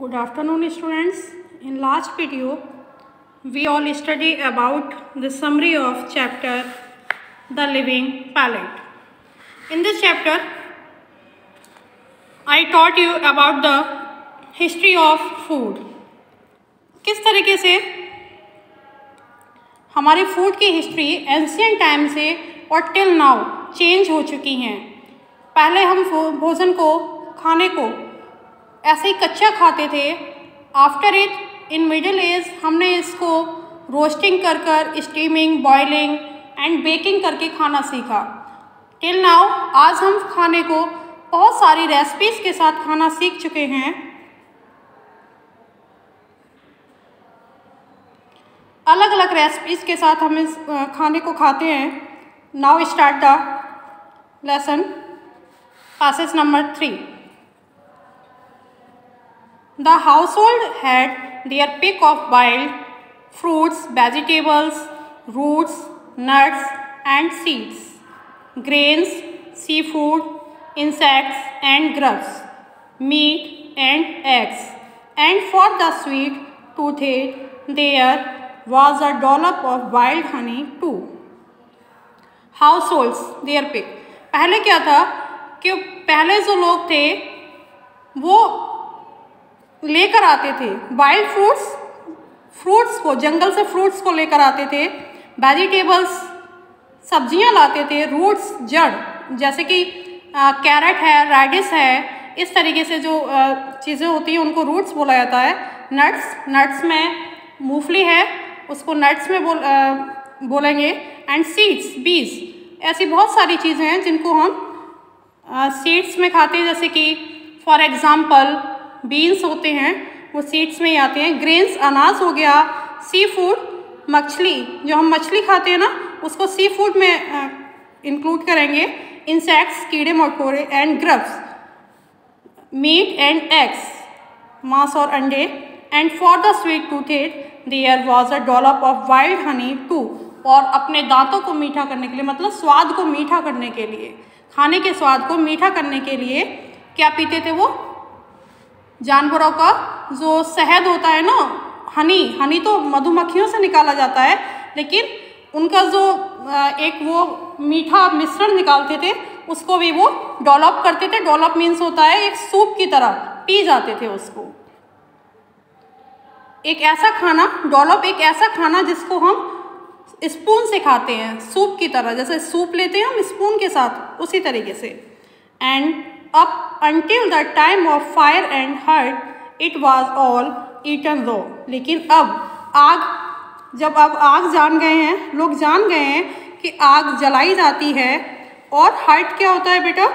Good afternoon, students. In last video, we all studied about the summary of chapter The Living Palate. In this chapter, I taught you about the history of food. किस तरीके से हमारे food की history ancient time से और till now change हो चुकी हैं। पहले हम भोजन को खाने को ऐसे ही कच्चा खाते थे। After it in middle age हमने इसको रोस्टिंग कर स्टीमिंग, बॉइलिंग एंड बेकिंग करके खाना सीखा। टिल नाउ आज हम खाने को बहुत सारी रेसिपीज़ के साथ खाना सीख चुके हैं। अलग अलग रेसिपीज़ के साथ हम इस खाने को खाते हैं। Now start the lesson passage number 3. The household had their pick of wild fruits, vegetables, roots, nuts and seeds, grains, seafood, insects and grubs, meat and eggs, and for the sweet-toothed there was a dollop of wild honey too. Households their pick. पहले क्या था कि पहले जो लोग थे वो लेकर आते थे वाइल्ड फ्रूट्स को, जंगल से फ्रूट्स को लेकर आते थे, वेजिटेबल्स सब्जियां लाते थे, रूट्स जड़ जैसे कि कैरेट है, रेडिश है, इस तरीके से जो चीज़ें होती हैं उनको रूट्स बोला जाता है। नट्स में मूंगफली है उसको नट्स में बोलेंगे। एंड सीड्स बीज, ऐसी बहुत सारी चीज़ें हैं जिनको हम सीड्स में खाते हैं, जैसे कि फॉर एग्ज़ाम्पल बीन्स होते हैं वो सीड्स में ही आते हैं। ग्रेन्स अनाज हो गया। सी फूड मछली, जो हम मछली खाते हैं ना उसको सी फूड में इंक्लूड करेंगे। इंसेक्ट्स कीड़े मकोड़े and grubs, meat and eggs मांस और अंडे। And for the sweet toothed there was a dollop of wild honey too, और अपने दांतों को मीठा करने के लिए, मतलब स्वाद को मीठा करने के लिए, खाने के स्वाद को मीठा करने के लिए क्या पीते थे वो? जानवरों का जो शहद होता है ना, हनी तो मधुमक्खियों से निकाला जाता है, लेकिन उनका जो एक वो मीठा मिश्रण निकालते थे उसको भी वो डॉलप करते थे। डॉलप मीन्स होता है एक सूप की तरह पी जाते थे उसको। एक ऐसा खाना, डॉलप एक ऐसा खाना जिसको हम स्पून से खाते हैं, सूप की तरह, जैसे सूप लेते हैं हम स्पून के साथ, उसी तरीके से। End up until the time of fire and hearth it was all eaten raw. लेकिन अब जब आग जान गए हैं, लोग जान गए हैं कि आग जलाई जाती है। और हर्ट क्या होता है बेटा?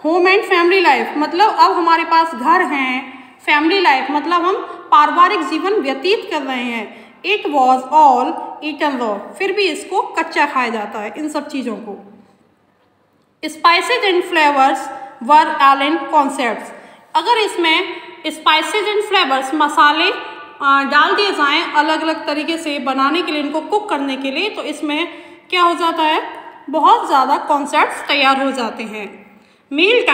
होम एंड फैमिली लाइफ, मतलब अब हमारे पास घर हैं, फैमिली लाइफ मतलब हम पारिवारिक जीवन व्यतीत कर रहे हैं। It was all eaten raw, फिर भी इसको कच्चा खाया जाता है इन सब चीज़ों को। Spices and flavours were alien concepts. अगर इसमें स्पाइसेज एंड फ्लेवर्स मसाले डाल दिए जाएं अलग अलग तरीके से बनाने के लिए, इनको कुक करने के लिए, तो इसमें क्या हो जाता है? बहुत ज़्यादा कॉन्सेप्ट्स तैयार हो जाते हैं। Meal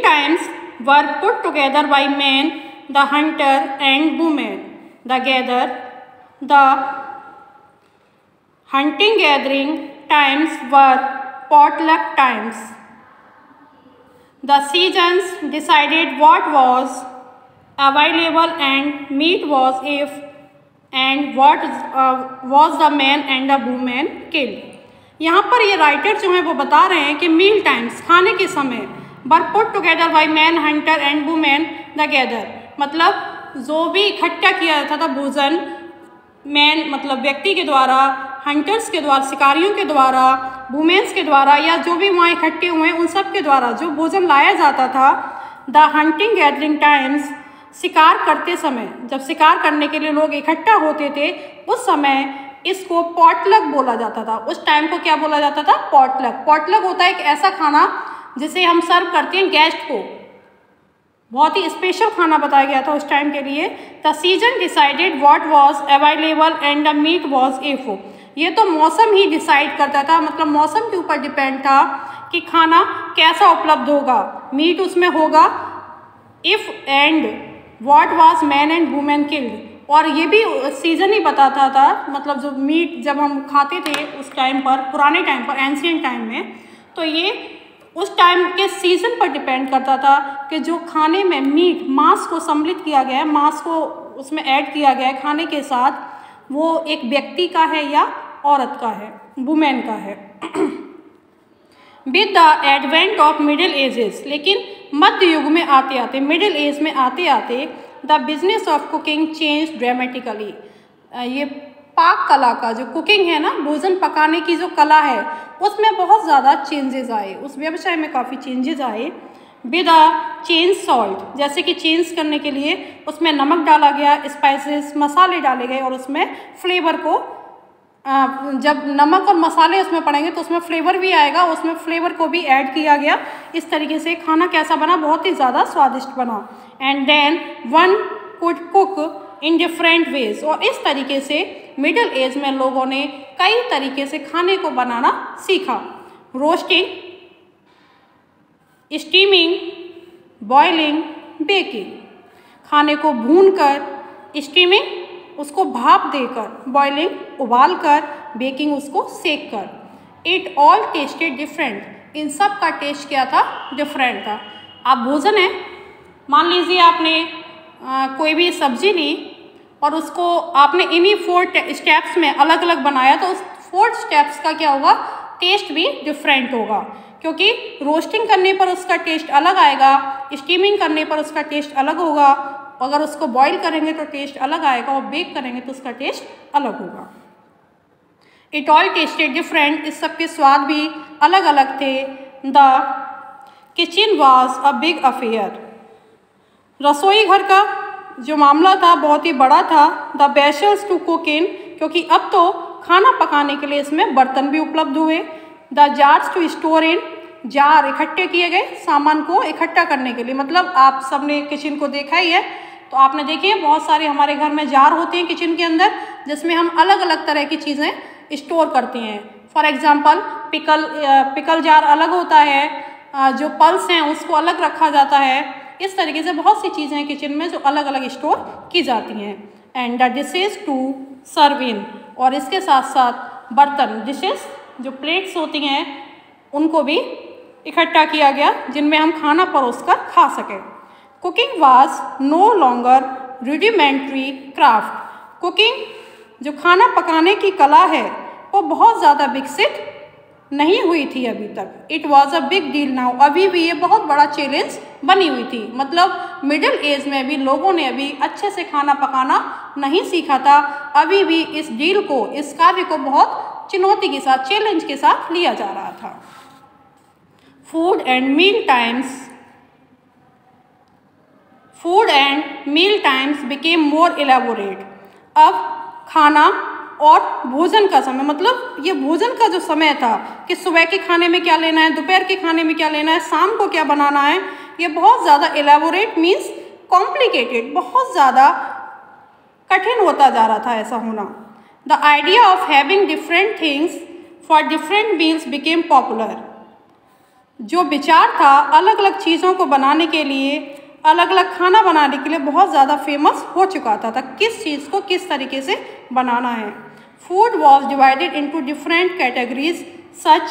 times were put together by man the hunter and women. The hunting gathering times were potluck times. The seasons decided what was available and meat was if and what was the man and the woman killed. यहाँ पर ये writer जो हैं वो बता रहे हैं कि मील टाइम्स, खाने के समय, वर put together by man, Hunter and women the gather, मतलब जो भी इकट्ठा किया जाता था भोजन, मैन मतलब व्यक्ति के द्वारा, हंटर्स के द्वारा शिकारियों के द्वारा, वुमेन्स के द्वारा, या जो भी वहाँ इकट्ठे हुए हैं उन सब के द्वारा जो भोजन लाया जाता था। द हंटिंग गैदरिंग टाइम्स, शिकार करते समय, जब शिकार करने के लिए लोग इकट्ठा होते थे उस समय इसको पॉटलक बोला जाता था। उस टाइम को क्या बोला जाता था? पॉटलक। पॉटलक होता है एक ऐसा खाना जिसे हम सर्व करते हैं गेस्ट को, बहुत ही स्पेशल खाना बताया गया था उस टाइम के लिए। The season decided what was available and the meat was if, ये तो मौसम ही डिसाइड करता था, मतलब मौसम के ऊपर डिपेंड था कि खाना कैसा उपलब्ध होगा, मीट उसमें होगा, if and what was man and women killed, और ये भी सीज़न ही बताता था, मतलब जो मीट जब हम खाते थे उस टाइम पर, पुराने टाइम पर, एंशिएंट टाइम में, तो ये उस टाइम के सीज़न पर डिपेंड करता था कि जो खाने में मीट, मांस को सम्मिलित किया गया है, मांस को उसमें ऐड किया गया है खाने के साथ, वो एक व्यक्ति का है या औरत का है, वुमेन का है। With the advent of middle ages, लेकिन मध्य युग में आते आते, मिडिल एज में आते आते, the business of cooking change dramatically, ये पाक कला का जो कुकिंग है ना, भोजन पकाने की जो कला है, उसमें बहुत ज़्यादा चेंजेस आए, उस व्यवसाय में काफ़ी चेंजेस आए। विद अ चेंज सॉल्ट, जैसे कि चेंज करने के लिए उसमें नमक डाला गया, स्पाइसेस, मसाले डाले गए, और उसमें फ्लेवर को, जब नमक और मसाले उसमें पड़ेंगे तो उसमें फ्लेवर भी आएगा, उसमें फ्लेवर को भी ऐड किया गया। इस तरीके से खाना कैसा बना, बहुत ही ज़्यादा स्वादिष्ट बना। And then one could cook in different ways, और इस तरीके से मिडिल एज में लोगों ने कई तरीके से खाने को बनाना सीखा। रोस्टिंग, स्टीमिंग, बॉइलिंग, बेकिंग, खाने को भूनकर, स्टीमिंग उसको भाप देकर, बॉइलिंग उबाल कर, बेकिंग उसको सेक कर। इट ऑल टेस्टेड डिफरेंट, इन सब का टेस्ट क्या था, डिफरेंट था। आप भोजन है, मान लीजिए आपने कोई भी सब्जी ली और उसको आपने इन्हीं 4 स्टेप्स में अलग अलग बनाया, तो उस 4 स्टेप्स का क्या होगा, टेस्ट भी डिफरेंट होगा, क्योंकि रोस्टिंग करने पर उसका टेस्ट अलग आएगा, स्टीमिंग करने पर उसका टेस्ट अलग होगा, अगर उसको बॉईल करेंगे तो टेस्ट अलग आएगा, और बेक करेंगे तो उसका टेस्ट अलग होगा। इट ऑल टेस्टेड डिफरेंट, इस सब के स्वाद भी अलग अलग थे। The kitchen was a big affair, रसोई घर का जो मामला था बहुत ही बड़ा था। The vessels to cook in, क्योंकि अब तो खाना पकाने के लिए इसमें बर्तन भी उपलब्ध हुए। The jars to store in, jar इकट्ठे किए गए सामान को इकट्ठा करने के लिए, मतलब आप सबने किचन को देखा ही है, तो आपने देखिए बहुत सारे हमारे घर में जार होते हैं किचन के अंदर, जिसमें हम अलग अलग तरह की चीज़ें स्टोर करते हैं। फॉर एग्जांपल पिकल जार अलग होता है, जो पल्स हैं उसको अलग रखा जाता है। इस तरीके से बहुत सी चीज़ें हैं किचन में जो अलग अलग स्टोर की जाती हैं। And the dishes to serve in, और इसके साथ साथ बर्तन, डिशेस जो प्लेट्स होती हैं उनको भी इकट्ठा किया गया, जिनमें हम खाना परोसकर खा सकें। Cooking was no longer rudimentary craft, cooking जो खाना पकाने की कला है वो बहुत ज़्यादा विकसित नहीं हुई थी अभी तक। It was a big deal now, अभी भी ये बहुत बड़ा चैलेंज बनी हुई थी, मतलब मिडिल एज में भी लोगों ने अभी अच्छे से खाना पकाना नहीं सीखा था, अभी भी इस डील को, इस कार्य को बहुत चुनौती के साथ, चैलेंज के साथ लिया जा रहा था। Food and meal times became more elaborate, अब खाना और भोजन का समय, मतलब ये भोजन का जो समय था कि सुबह के खाने में क्या लेना है, दोपहर के खाने में क्या लेना है, शाम को क्या बनाना है, ये बहुत ज़्यादा एलेबोरेट मीन्स कॉम्प्लिकेटेड, बहुत ज़्यादा कठिन होता जा रहा था ऐसा होना। The idea of having different things for different meals became popular, जो विचार था अलग अलग चीज़ों को बनाने के लिए, अलग अलग खाना बनाने के लिए बहुत ज़्यादा फेमस हो चुका था किस चीज़ को किस तरीके से बनाना है। Food was divided into different categories such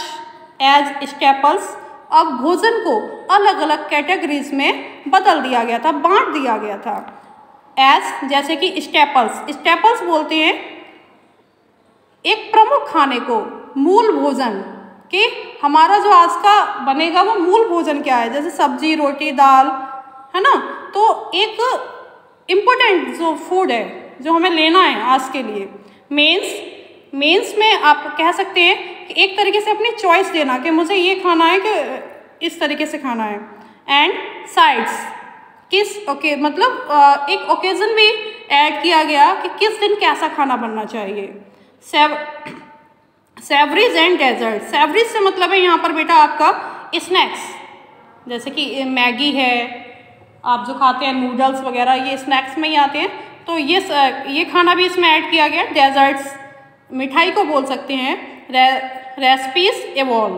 as staples, अब भोजन को अलग अलग कैटेगरीज में बदल दिया गया था, बांट दिया गया था। एज जैसे कि स्टेपल्स बोलते हैं एक प्रमुख खाने को, मूल भोजन कि हमारा जो आज का बनेगा वो मूल भोजन क्या है, जैसे सब्जी, रोटी, दाल, है ना, तो एक इम्पोर्टेंट जो फूड है जो हमें लेना है आज के लिए। मेंस में आप कह सकते हैं कि एक तरीके से अपनी चॉइस देना कि मुझे ये खाना है कि इस तरीके से खाना है। एंड साइड्स, मतलब एक ओकेजन भी ऐड किया गया कि किस दिन कैसा खाना बनना चाहिए। सेवरीज एंड डेजर्ट, सेवरीज से मतलब है यहाँ पर बेटा आपका स्नैक्स, जैसे कि मैगी है, आप जो खाते हैं नूडल्स वगैरह, ये स्नैक्स में ही आते हैं, तो ये खाना भी इसमें ऐड किया गया। डेजर्ट्स मिठाई को बोल सकते हैं। रेसिपीज एवॉल्व,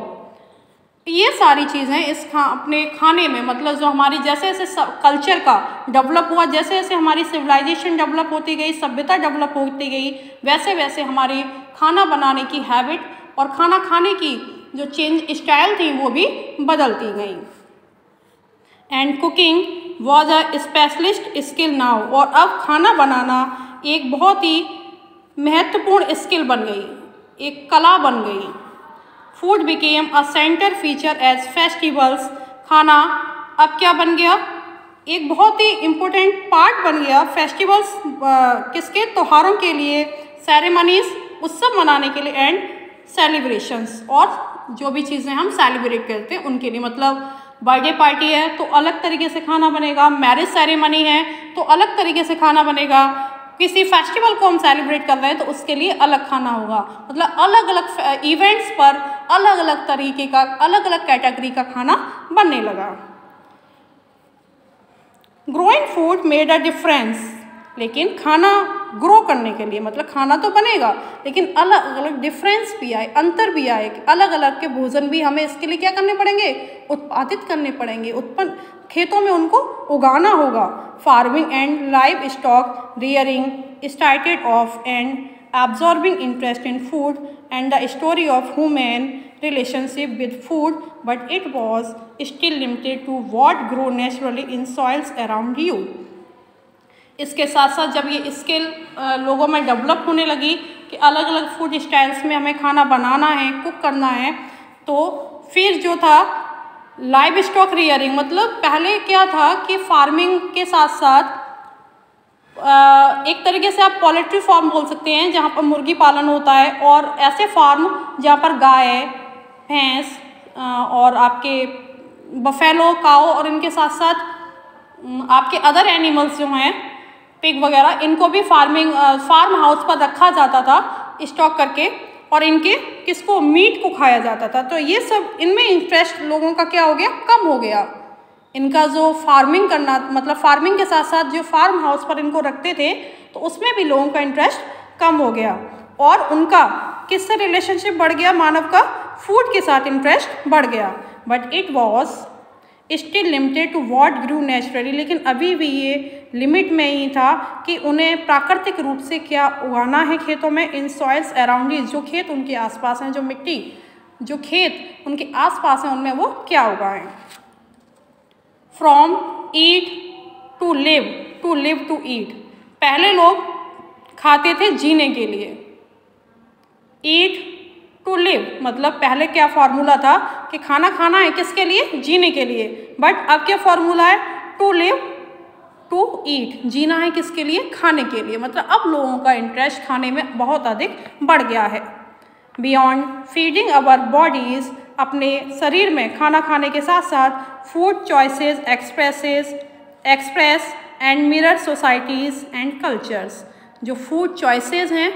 ये सारी चीज़ें इस अपने खाने में, मतलब जो हमारी जैसे जैसे कल्चर का डेवलप हुआ, जैसे जैसे हमारी सिविलाइजेशन डेवलप होती गई, सभ्यता डेवलप होती गई, वैसे वैसे हमारी खाना बनाने की हैबिट और खाना खाने की जो चेंज स्टाइल थी वो भी बदलती गई। And cooking was a specialist skill now, और अब खाना बनाना एक बहुत ही महत्वपूर्ण स्किल बन गई, एक कला बन गई। Food became a centre feature as festivals, खाना अब क्या बन गया, एक बहुत ही इम्पोर्टेंट पार्ट बन गया फेस्टिवल्स, किसके, त्योहारों के लिए, सेरेमनीज, उत्सव मनाने के लिए, एंड सेलिब्रेशंस, और जो भी चीज़ें हम सेलिब्रेट करते हैं उनके लिए। मतलब बर्थडे पार्टी है तो अलग तरीके से खाना बनेगा, मैरिज सेरेमनी है तो अलग तरीके से खाना बनेगा, किसी फेस्टिवल को हम सेलिब्रेट कर रहे हैं तो उसके लिए अलग खाना होगा। मतलब अलग अलग इवेंट्स पर अलग अलग तरीके का, अलग अलग कैटेगरी का खाना बनने लगा। Growing food made a difference, लेकिन खाना ग्रो करने के लिए, मतलब खाना तो बनेगा लेकिन अलग अलग डिफरेंस भी आए, अंतर भी आए, अलग अलग के भोजन भी हमें इसके लिए क्या करने पड़ेंगे, उत्पादित करने पड़ेंगे, उत्पन्न खेतों में उनको उगाना होगा। Farming and live stock rearing started off and absorbing interest in food and the story of human relationship with food, but it was still limited to what grew naturally in soils around you. इसके साथ साथ जब ये skill लोगों में develop होने लगी कि अलग अलग फूड स्टाइल्स में हमें खाना बनाना है, कुक करना है, तो फिर जो था लाइव स्टॉक रियरिंग, मतलब पहले क्या था कि फार्मिंग के साथ साथ एक तरीके से आप पोल्ट्री फार्म बोल सकते हैं जहाँ पर मुर्गी पालन होता है, और ऐसे फार्म जहाँ पर गाय, भैंस और आपके बफेलो, काओ और इनके साथ साथ आपके अदर एनिमल्स जो हैं, पिग वगैरह, इनको भी फार्म हाउस पर रखा जाता था स्टॉक करके, और इनके किसको, मीट को खाया जाता था। तो ये सब इनमें इंटरेस्ट लोगों का क्या हो गया, कम हो गया। इनका जो फार्मिंग करना, मतलब फार्मिंग के साथ साथ जो फार्म हाउस पर इनको रखते थे तो उसमें भी लोगों का इंटरेस्ट कम हो गया, और उनका किससे रिलेशनशिप बढ़ गया, मानव का फूड के साथ इंटरेस्ट बढ़ गया। But it was still limited to what grew naturally, लेकिन अभी भी ये लिमिट में ही था कि उन्हें प्राकृतिक रूप से क्या उगाना है खेतों में, इन सॉइल्स अराउंड, जो खेत उनके आसपास हैं, जो मिट्टी, जो खेत उनके आसपास हैं, उनमें वो क्या उगाएं। From eat to live, to live to eat, पहले लोग खाते थे जीने के लिए, ईट टू लिव, मतलब पहले क्या फॉर्मूला था कि खाना खाना है किसके लिए, जीने के लिए, बट अब क्या फॉर्मूला है, टू लिव टू ईट, जीना है किसके लिए, खाने के लिए। मतलब अब लोगों का इंटरेस्ट खाने में बहुत अधिक बढ़ गया है। बियॉन्ड फीडिंग अवर बॉडीज, अपने शरीर में खाना खाने के साथ साथ food choices express and mirror societies and cultures, जो फूड चॉइसेस हैं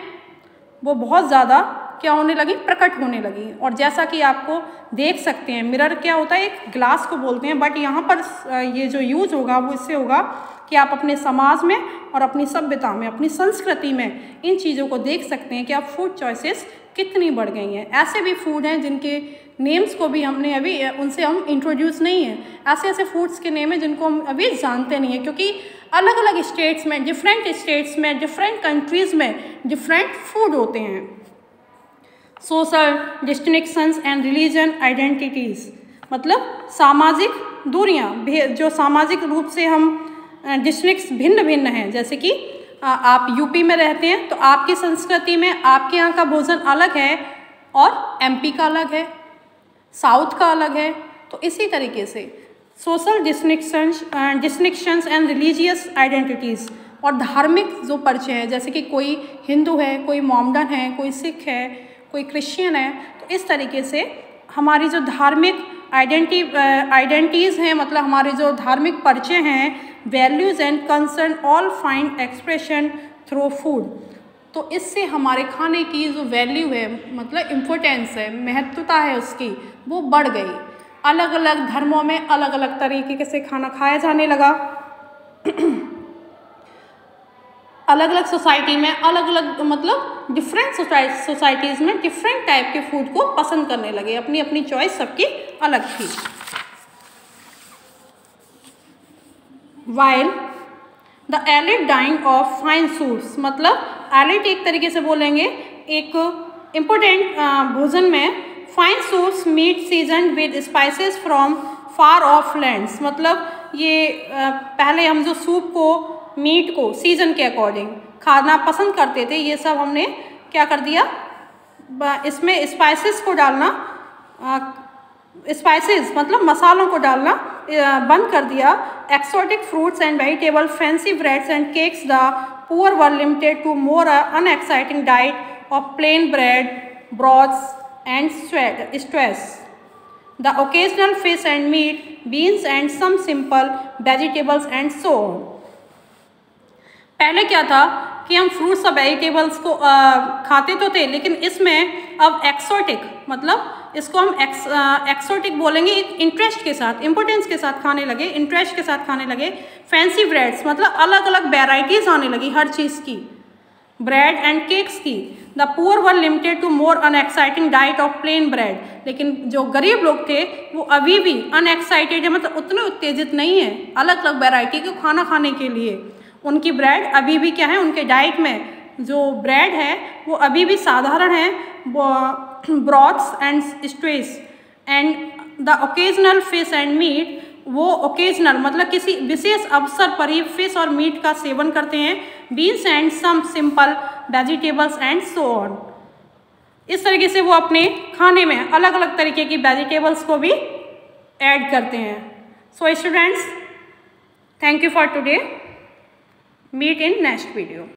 वो बहुत ज़्यादा क्या होने लगी, प्रकट होने लगी। और जैसा कि आपको देख सकते हैं, मिरर क्या होता है, एक ग्लास को बोलते हैं, बट यहाँ पर ये जो यूज़ होगा वो इससे होगा कि आप अपने समाज में और अपनी सभ्यता में, अपनी संस्कृति में इन चीज़ों को देख सकते हैं कि आप फूड चॉइसेस कितनी बढ़ गई हैं। ऐसे भी फूड हैं जिनके नेम्स को भी हमने अभी उनसे हम इंट्रोड्यूस नहीं हैं, ऐसे ऐसे फूड्स के नेम हैं जिनको हम अभी जानते नहीं हैं, क्योंकि अलग अलग स्टेट्स में, डिफरेंट कंट्रीज़ में डिफरेंट फूड होते हैं। Social distinctions and religion identities, मतलब सामाजिक दूरियाँ, जो सामाजिक रूप से हम डिस्ट्रिक्ट्स भिन्न भिन्न हैं, जैसे कि आप यूपी में रहते हैं तो आपकी संस्कृति में आपके यहाँ का भोजन अलग है और एमपी का अलग है, साउथ का अलग है। तो इसी तरीके से social distinctions and religious identities, और धार्मिक जो परिचय है, जैसे कि कोई हिंदू है, कोई मोमडन है, कोई सिख है, कोई क्रिश्चियन है, तो इस तरीके से हमारी जो धार्मिक आइडेंटिटीज़ हैं, मतलब हमारे जो धार्मिक परिचय हैं, values and concern all find expression through food. तो इससे हमारे खाने की जो वैल्यू है, मतलब इम्पोर्टेंस है, महत्वता है उसकी, वो बढ़ गई। अलग अलग धर्मों में अलग अलग तरीके से खाना खाया जाने लगा। अलग अलग सोसाइटी में अलग अलग मतलब डिफरेंट सोसाइटीज़ में डिफरेंट टाइप के फूड को पसंद करने लगे, अपनी अपनी चॉइस सबकी अलग थी। While the elite dying of fine suits, मतलब एलिट एक तरीके से बोलेंगे एक इम्पोर्टेंट भोजन में fine suits meat season with spices from far off lands, मतलब ये पहले हम जो सूप को मीट को सीजन के अकॉर्डिंग खाना पसंद करते थे, ये सब हमने क्या कर दिया, इसमें स्पाइसेस को डालना, स्पाइसेस मतलब मसालों को डालना बंद कर दिया। Exotic fruits and vegetable, fancy breads and cakes, the poor were limited to more unexciting diet of plain bread, broths and stews, the occasional fish and meat, beans and some simple vegetables and so on। पहले क्या था कि हम fruits और vegetables को खाते तो थे, लेकिन इसमें अब एक्सोटिक मतलब इसको हम एक्सोटिक बोलेंगे, एक इंटरेस्ट के साथ, इम्पोर्टेंस के साथ खाने लगे, इंटरेस्ट के साथ खाने लगे। फैंसी ब्रेड्स मतलब अलग अलग वेराइटीज़ आने लगी हर चीज़ की, ब्रेड एंड केक्स की। The poor were limited to more unexciting diet of plain bread, लेकिन जो गरीब लोग थे वो अभी भी अनएक्साइटेड है, मतलब उतने उत्तेजित नहीं है अलग अलग वैरायटी के खाना खाने के लिए। उनकी ब्रेड अभी भी क्या है, उनके डाइट में जो ब्रेड है वो अभी भी साधारण है, broths and stews and the occasional fish and meat, वो ओकेजनल मतलब किसी विशेष अवसर पर ही फिश और मीट का सेवन करते हैं। Beans and some simple vegetables and so on, इस तरीके से वो अपने खाने में अलग अलग तरीके की वेजिटेबल्स को भी ऐड करते हैं। So students, thank you for today, meet in next video.